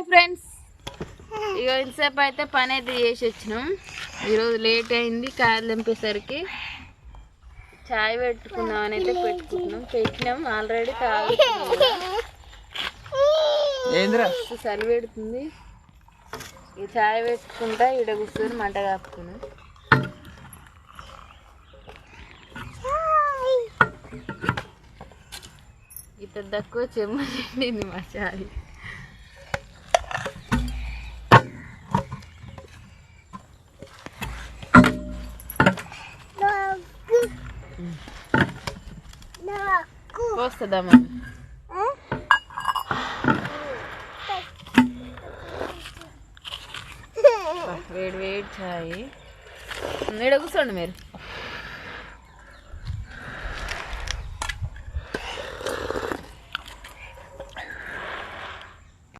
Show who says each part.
Speaker 1: Friends ఇక ఇంతసేపు అయితే పని అయితే చేసి వచ్చినాం. ఈరోజు లేట్ అయింది. కాయలు తెంపేసరికి చాయ్ పెట్టుకుందామని అయితే పెట్టినాం ఆల్రెడీ. చలి పెడుతుంది. ఈ చాయ్ పెట్టుకుంటా ఈడ కూర్చొని మంట కాపుకున్నాం. ఇంత తక్కువ చెమ్మ చెండింది మా చాయ్. పోస్తుందా వేడి వేడి చాయ్. ఈడ కూర్చోండి మీరు.